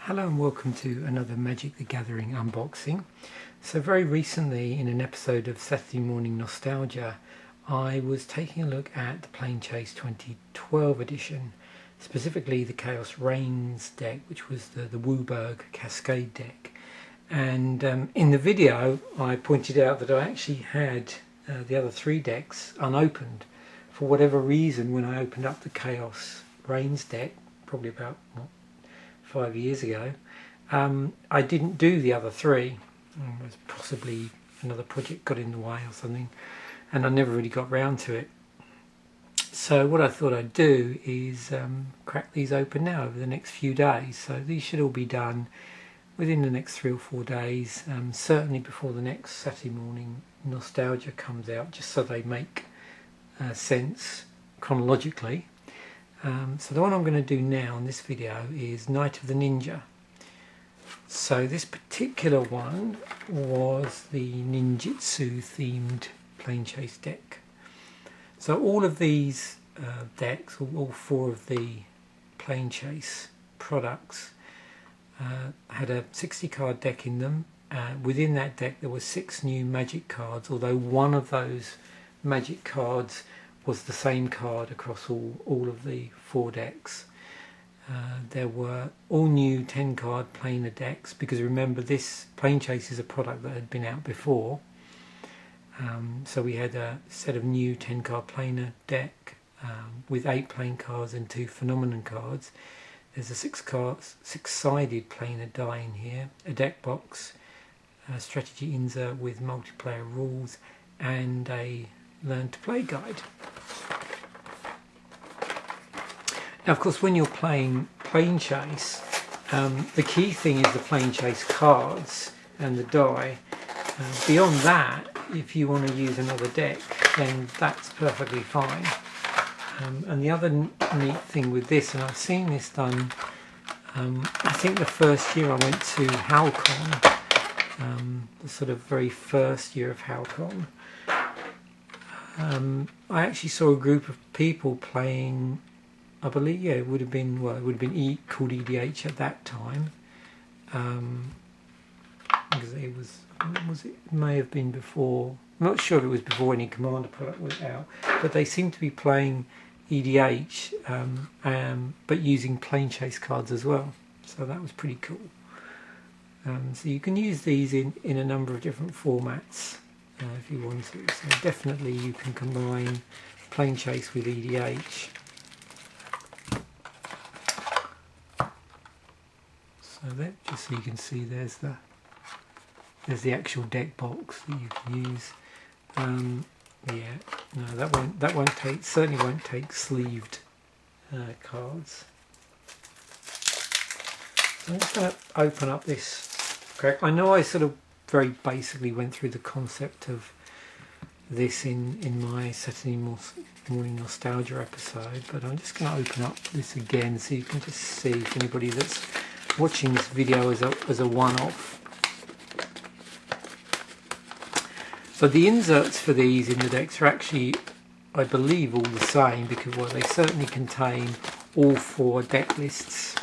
Hello and welcome to another Magic the Gathering unboxing. So very recently in an episode of Saturday Morning Nostalgia I was taking a look at the Planechase 2012 edition, specifically the Chaos Reigns deck, which was the Wooburg Cascade deck. And in the video I pointed out that I actually had the other three decks unopened. For whatever reason, when I opened up the Chaos Reigns deck, probably about 5 years ago, I didn't do the other three. It was possibly another project got in the way or something, and I never really got round to it. So what I thought I'd do is crack these open now over the next few days. So these should all be done within the next 3 or 4 days, certainly before the next Saturday Morning Nostalgia comes out, just so they make sense chronologically. So the one I'm going to do now in this video is Night of the Ninja. So this particular one was the ninjutsu themed Planechase deck. So all of these decks, all four of the Planechase products had a 60 card deck in them. Within that deck there were 6 new magic cards, although one of those magic cards was the same card across all of the 4 decks. There were all new 10 card planar decks, because remember this Planechase is a product that had been out before. So we had a set of new 10 card planar deck with 8 plain cards and 2 phenomenon cards. There's a 6-sided planar die in here, a deck box, a strategy insert with multiplayer rules, and a learn to play guide. Now of course when you're playing Planechase, the key thing is the Planechase cards and the die. Beyond that, if you want to use another deck, then that's perfectly fine. And the other neat thing with this, and I've seen this done, I think the first year I went to HowlCon, the sort of very first year of HowlCon, I actually saw a group of people playing, I believe, yeah, it would have been called EDH at that time, because it may have been before. I'm not sure if it was before any Commander product was out, but they seemed to be playing EDH, but using Planechase cards as well. So that was pretty cool. So you can use these in a number of different formats if you want to. So definitely you can combine Planechase with EDH. So that, just so you can see, there's the actual deck box that you can use. Yeah, no, that won't take, certainly won't take sleeved cards. So I'm just going to open up this crack. I know I sort of very basically went through the concept of this in my Saturday Morning Nostalgia episode, but I'm just going to open up this again so you can just see, if anybody that's watching this video as a one-off. So the inserts for these in the decks are actually, I believe, all the same, because well, they certainly contain all 4 deck lists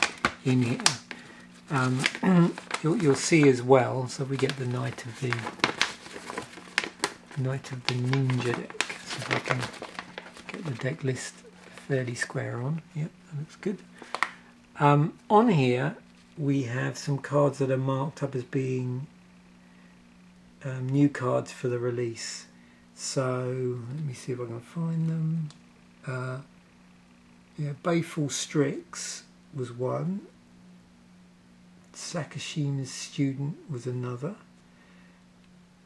in here. You'll see as well. So we get the Night of the Ninja deck. So if I can get the deck list fairly square on. Yep, that looks good. On here we have some cards that are marked up as being new cards for the release. So let me see if I can find them. Yeah, Bayful Strix was one. Sakashima's Student was another.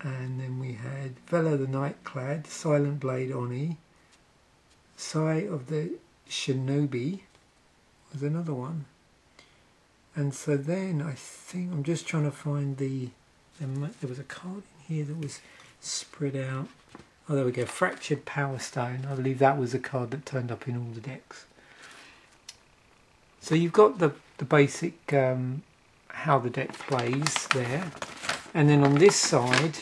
And then we had Vela the Nightclad, Silent Blade Oni, Sai of the Shinobi was another one. And so then I think, I'm just trying to find there was a card in here that was spread out. Oh, there we go, Fractured Power Stone. I believe that was a card that turned up in all the decks. So you've got the basic how the deck plays there, and then on this side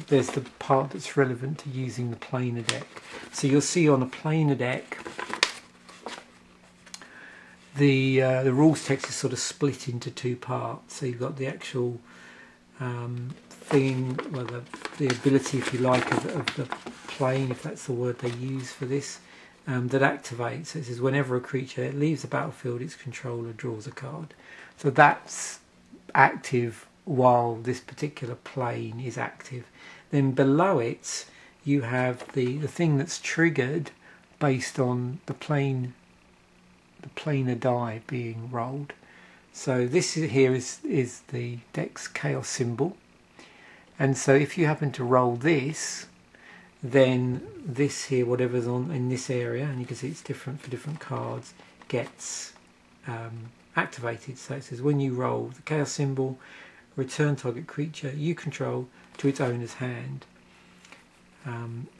there's the part that's relevant to using the planar deck. So you'll see on a planar deck the rules text is sort of split into two parts. So you've got the actual thing, well, the ability, if you like, of the plane, if that's the word they use for this, that activates. So it says whenever a creature leaves the battlefield, its controller draws a card. So that's active while this particular plane is active. Then below it you have the thing that's triggered based on the planar die being rolled. So this here is the deck's chaos symbol, and so if you happen to roll this, then this here, whatever's on in this area, and you can see it's different for different cards, gets activated. So it says when you roll the chaos symbol, return target creature you control to its owner's hand.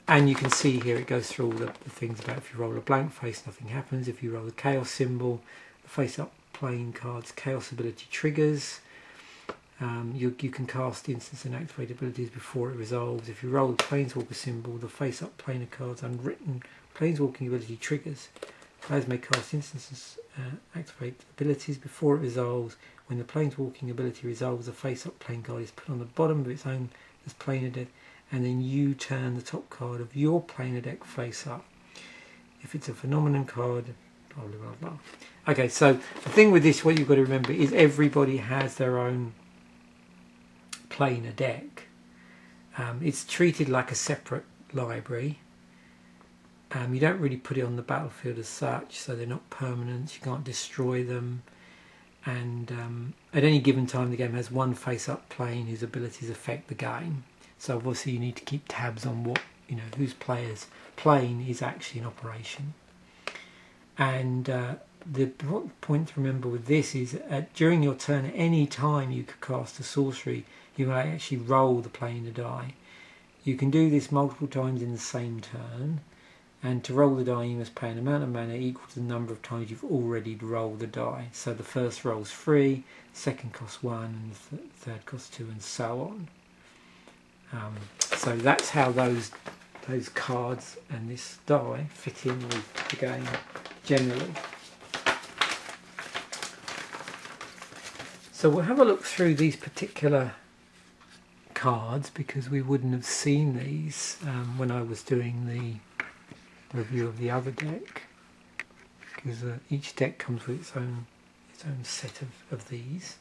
And you can see here it goes through all the things about if you roll a blank face, nothing happens. If you roll the chaos symbol, the face up playing cards chaos ability triggers. You can cast instance and activate abilities before it resolves. If you roll the planeswalker symbol, the face up planar cards unwritten planeswalking ability triggers. Players may cast instances activate abilities before it resolves. When the planeswalking ability resolves, the face up playing card is put on the bottom of its own as planar deck, and then you turn the top card of your planar deck face up. If it's a phenomenon card, blah blah blah blah. Okay, so the thing with this, what you've got to remember is everybody has their own planar deck. It's treated like a separate library. You don't really put it on the battlefield as such, so they're not permanents, you can't destroy them, and at any given time the game has one face up plane whose abilities affect the game. So obviously you need to keep tabs on what, whose player's plane is actually in operation. And the point to remember with this is during your turn, at any time you could cast a sorcery, you may actually roll the planar die. You can do this multiple times in the same turn, and to roll the die you must pay an amount of mana equal to the number of times you've already rolled the die. So the first roll's 3, the second costs 1, and the third costs 2, and so on. So that's how those cards and this die fit in with the game generally. So we'll have a look through these particular cards because we wouldn't have seen these when I was doing the review of the other deck, because each deck comes with its own set of these.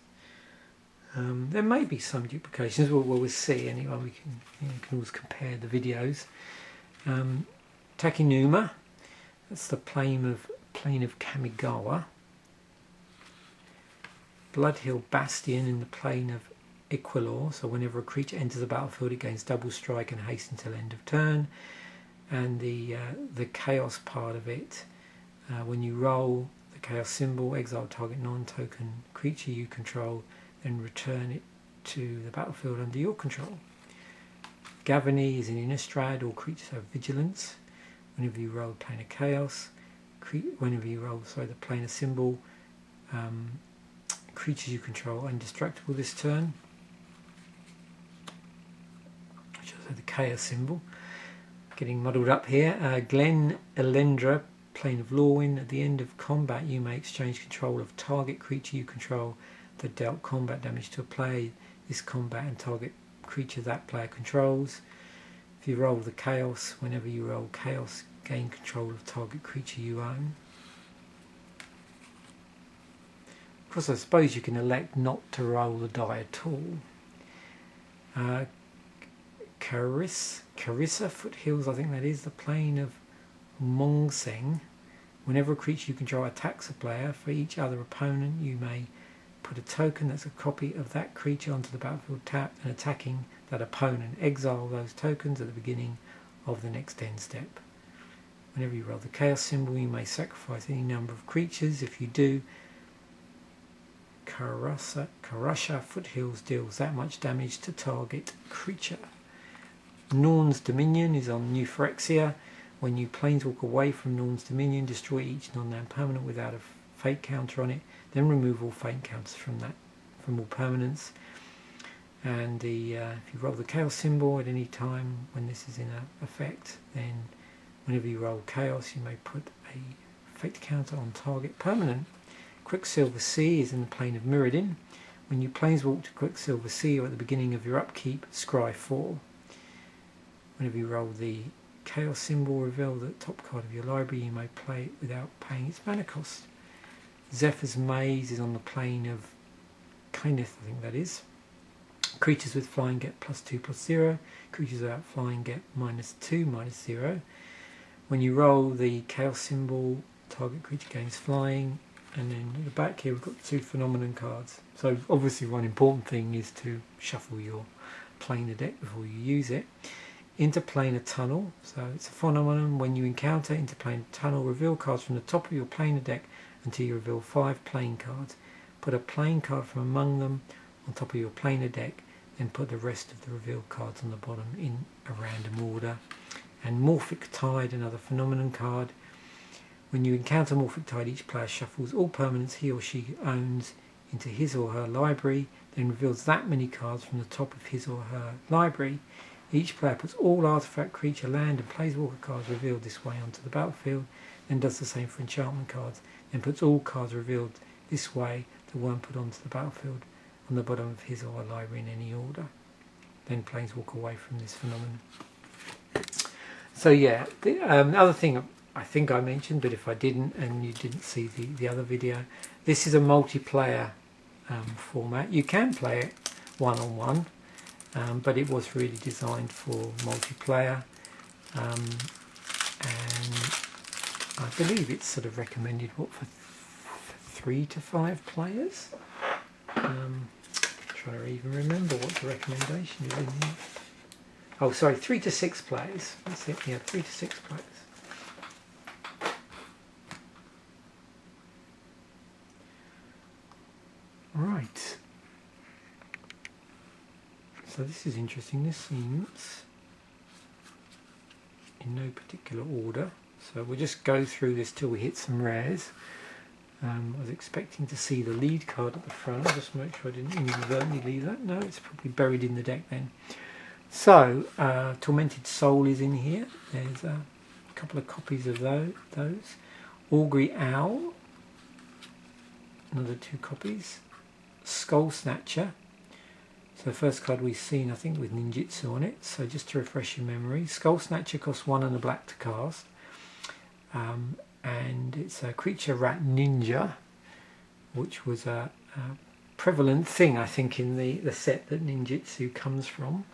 There may be some duplications. We'll see anyway. We can always compare the videos. Takinuma, that's the plane of Kamigawa. Bloodhill Bastion in the plane of Equilor. So whenever a creature enters the battlefield, it gains double strike and haste until end of turn. And the chaos part of it, when you roll the chaos symbol, exile target non-token creature you control, then return it to the battlefield under your control. Gavany is an Innistrad. All creatures have vigilance. Whenever you roll planar chaos, whenever you roll the planar symbol, creatures you control are indestructible this turn. Which is the chaos symbol. Getting muddled up here. Glen Elendra, plane of Lorwyn. At the end of combat, you may exchange control of target creature you control that dealt combat damage to a player this combat and target creature that player controls. If you roll the chaos, whenever you roll chaos, gain control of target creature you own. Of course, I suppose you can elect not to roll the die at all. Carissa Foothills, I think that is the plane of Mongseng. Whenever a creature you control attacks a player, for each other opponent you may put a token that's a copy of that creature onto the battlefield tapped, and attacking that opponent, exile those tokens at the beginning of the next end step. Whenever you roll the chaos symbol, you may sacrifice any number of creatures. If you do, Karasha Foothills deals that much damage to target creature. Norn's Dominion is on New Phyrexia. When you planeswalk away from Norn's Dominion, destroy each non-land permanent without a fate counter on it, then remove all fate counters from all permanents. And if you roll the chaos symbol at any time when this is in effect, then whenever you roll chaos you may put a fate counter on target permanent. Quicksilver Sea is in the plane of Mirrodin. When you planeswalk to Quicksilver Sea or at the beginning of your upkeep, scry 4. Whenever you roll the Chaos symbol, reveal the top card of your library. You may play it without paying its mana cost. Zephyr's Maze is on the plane of Kyneth, I think that is. Creatures with flying get +2/+0. Creatures without flying get -2/-0. When you roll the Chaos symbol, target creature gains flying. And then at the back here we've got 2 phenomenon cards. So obviously one important thing is to shuffle your planar deck before you use it. Interplanar Tunnel, so it's a phenomenon. When you encounter Interplanar Tunnel, reveal cards from the top of your planar deck until you reveal 5 plane cards. Put a plane card from among them on top of your planar deck, then put the rest of the revealed cards on the bottom in a random order. And Morphic Tide, another phenomenon card. When you encounter Morphic Tide, each player shuffles all permanents he or she owns into his or her library, then reveals that many cards from the top of his or her library. Each player puts all artifact, creature, land and planeswalker cards revealed this way onto the battlefield, then does the same for enchantment cards, then puts all cards revealed this way that weren't put onto the battlefield on the bottom of his or her library in any order. Then planeswalk away from this phenomenon. So yeah, the other thing I think I mentioned, but if I didn't and you didn't see the other video, this is a multiplayer format. You can play it one-on-one, but it was really designed for multiplayer, and I believe it's sort of recommended for 3 to 5 players. I'm trying to even remember what the recommendation is in here. Oh, sorry, 3 to 6 players. That's it. Yeah, 3 to 6 players. Right. So this is interesting. This seems in no particular order. So we'll just go through this till we hit some rares. I was expecting to see the lead card at the front. I'll just make sure I didn't inadvertently leave that. No, it's probably buried in the deck then. So, Tormented Soul is in here. There's a couple of copies of those. Augury Owl, another 2 copies. Skull Snatcher. So the first card we've seen, I think, with ninjutsu on it. So just to refresh your memory, Skull Snatcher costs 1 and a black to cast. And it's a creature rat ninja, which was a prevalent thing, I think, in the set that ninjutsu comes from.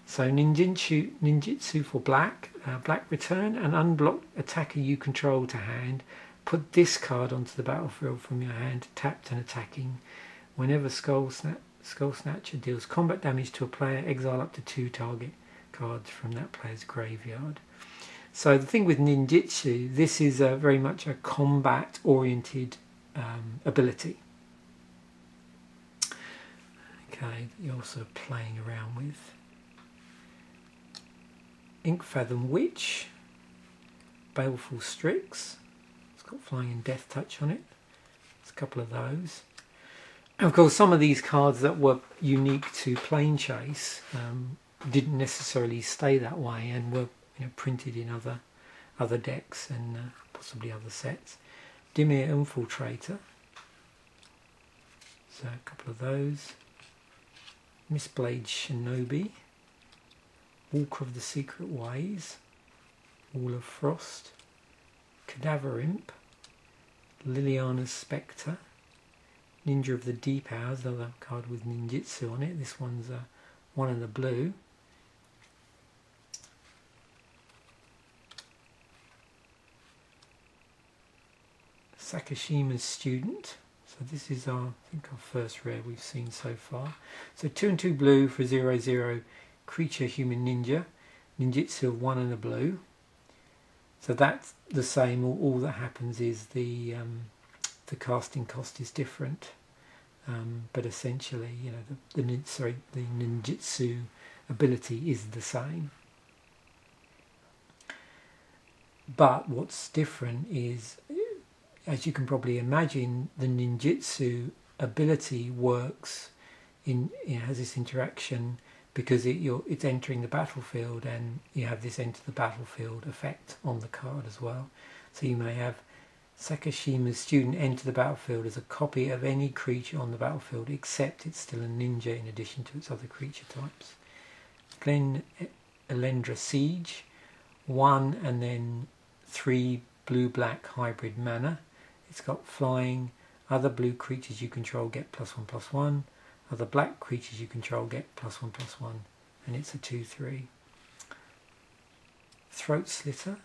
So ninjutsu for black, black return an unblocked attacker you control to hand. Put this card onto the battlefield from your hand, tapped and attacking. Whenever Skull Snatcher deals combat damage to a player, exile up to 2 target cards from that player's graveyard. So the thing with ninjutsu, this is very much a combat-oriented ability. Okay, you're also playing around with. Inkfathom Witch, Baleful Strix. It's got Flying and Death Touch on it. There's a couple of those. And of course, some of these cards that were unique to Planechase didn't necessarily stay that way and were printed in other decks and possibly other sets. Dimir Infiltrator. So a couple of those. Mistblade Shinobi. Walker of the Secret Ways. Wall of Frost. Cadaver Imp. Liliana's Spectre. Ninja of the Deep Hours, another card with ninjutsu on it. This one's 1 in the blue. Sakashima's Student. So this is I think our first rare we've seen so far. So 2 and 2 blue for 0/0 creature human ninja. Ninjutsu of 1 and a blue. So that's the same. All that happens is the casting cost is different, but essentially, the ninjutsu ability is the same. But what's different is, as you can probably imagine, the ninjutsu ability works has this interaction because it's entering the battlefield, and you have this enter the battlefield effect on the card as well. So you may have Sakashima's student enter the battlefield as a copy of any creature on the battlefield, except it's still a ninja in addition to its other creature types. Glen Elendra Siege, 1 and then 3 blue-black hybrid mana. It's got flying. Other blue creatures you control get +1/+1. Other black creatures you control get +1/+1. And it's a 2/3. Throat Slitter.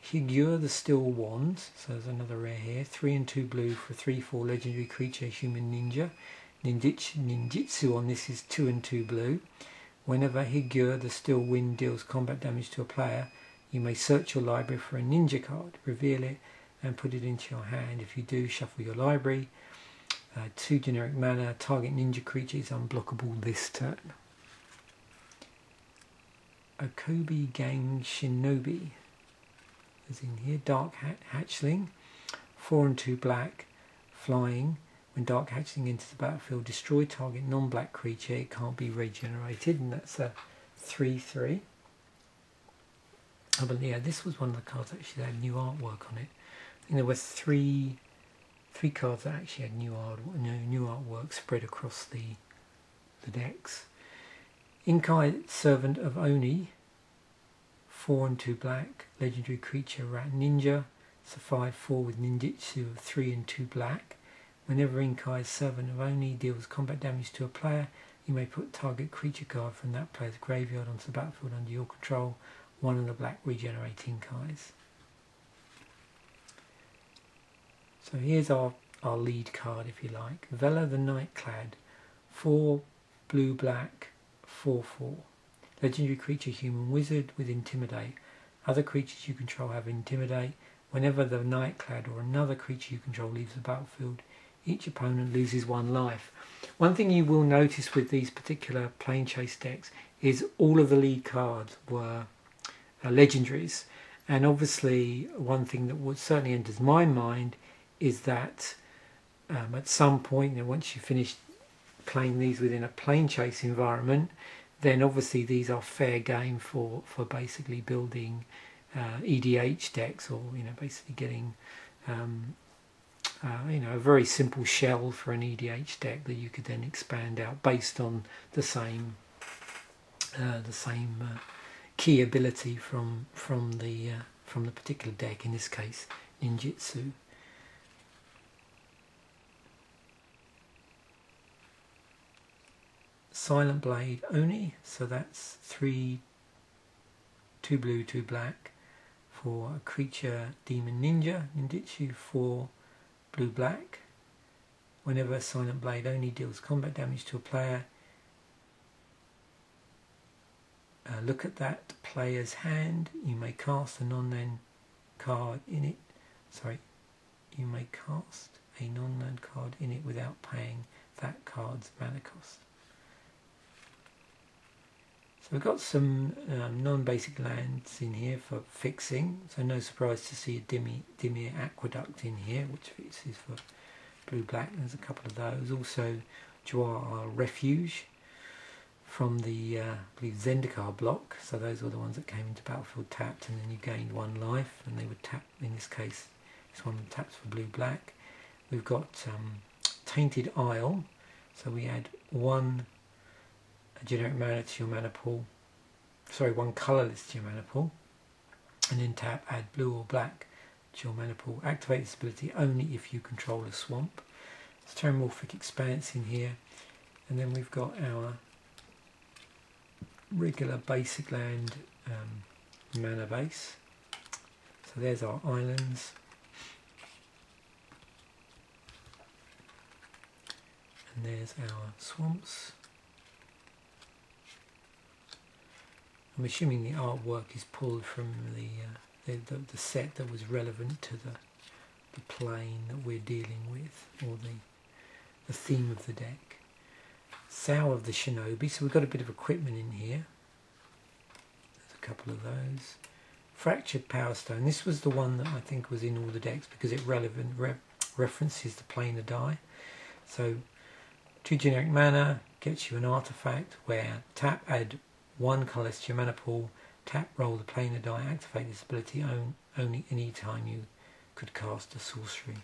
Higure the Still Wand, so there's another rare here. 3 and 2 blue for 3/4 legendary creature, human ninja. Ninjutsu on this is 2 and 2 blue. Whenever Higure the Still Wind deals combat damage to a player, you may search your library for a ninja card, reveal it, and put it into your hand. If you do, shuffle your library. 2 generic mana, target ninja creature is unblockable this turn. Okobi Gang Shinobi is in here. Dark Hatchling, 4 and 2 black, flying. When Dark Hatchling enters the battlefield, destroy target non-black creature. It can't be regenerated, and that's a 3/3. Oh, but yeah, this was one of the cards that actually had new artwork on it. I think there were three cards that actually had new artwork spread across the decks. Inkai Servant of Oni, 4 and 2 black, legendary creature rat ninja. It's a 5/4 with ninjutsu of 3 and 2 black. Whenever Inkai's Servant of Oni deals combat damage to a player, you may put target creature card from that player's graveyard onto the battlefield under your control. 1 and a black regenerate Inkais. So here's our lead card, if you like. Vela the Nightclad, 4 blue-black, 4/4. Legendary creature, human wizard with Intimidate. Other creatures you control have Intimidate. Whenever the Nightclad or another creature you control leaves the battlefield, each opponent loses 1 life. One thing you will notice with these particular Planechase decks is all of the lead cards were legendaries. And obviously one thing that would certainly enters my mind is that at some point, once you finish playing these within a Planechase environment, then obviously these are fair game for basically building EDH decks, or basically getting a very simple shell for an EDH deck that you could then expand out based on the same key ability from the particular deck, in this case ninjutsu. Silent Blade Oni, so that's 3, 2 blue, 2 black for a creature demon ninja. Ninjutsu, 4 blue black. Whenever Silent Blade Oni deals combat damage to a player, look at that player's hand. You may cast a non-land card in it. You may cast a non-land card in it without paying that card's mana cost. So we've got some non-basic lands in here for fixing, so no surprise to see a Dimir Aqueduct in here, which fixes for blue-black. There's a couple of those. Also Jawar Refuge from the I believe Zendikar block, so those were the ones that came into battlefield tapped, and then you gained 1 life, and they would tap. In this case, this one taps for blue-black. We've got Tainted Isle, so we add 1 generic mana to your mana pool, 1 colourless to your mana pool, and then tap, add blue or black to your mana pool. Activate this ability only if you control a swamp. There's Terramorphic Expanse in here, and then we've got our regular basic land mana base. So there's our islands, and there's our swamps. I'm assuming the artwork is pulled from the set that was relevant to the plane that we're dealing with, or the theme of the deck. Sow of the Shinobi, so we've got a bit of equipment in here. There's a couple of those. Fractured Power Stone, this was the one that I think was in all the decks because it references the Planar die. So 2 generic mana gets you an artifact where tap, add 1 colourless to your mana pool, tap, roll the Planar die, activate this ability only any time you could cast a sorcery.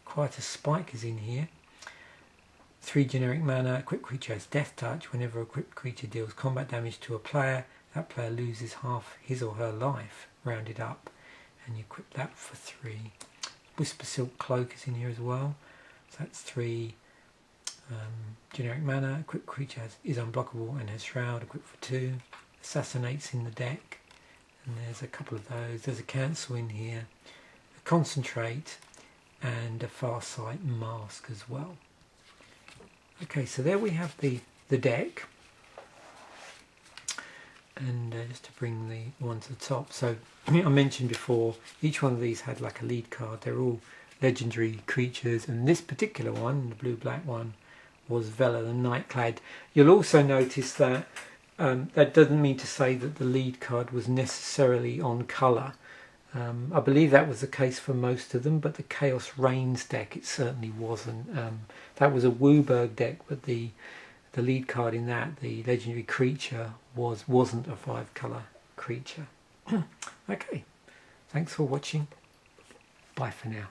Quite a spike is in here. 3 generic mana, equipped creature has death touch. Whenever a equipped creature deals combat damage to a player, that player loses half his or her life, rounded up, and you equip that for 3. Whisper Silk Cloak is in here as well, so that's 3 generic mana. Equipped creature is unblockable and has Shroud, equipped for 2. Assassinate's in the deck, and there's a couple of those. There's a Cancel in here, a Concentrate, and a Farsight Mask as well. Okay, so there we have the deck, and just to bring the one to the top, so I mentioned before each one of these had like a lead card. They're all legendary creatures, and this particular one, the blue-black one, was Vela the Nightclad. You'll also notice that that doesn't mean to say that the lead card was necessarily on colour. I believe that was the case for most of them, but the Chaos Reigns deck, it certainly wasn't. That was a Wooburg deck, but the lead card in that, the legendary creature, wasn't a 5-colour creature. Okay, thanks for watching. Bye for now.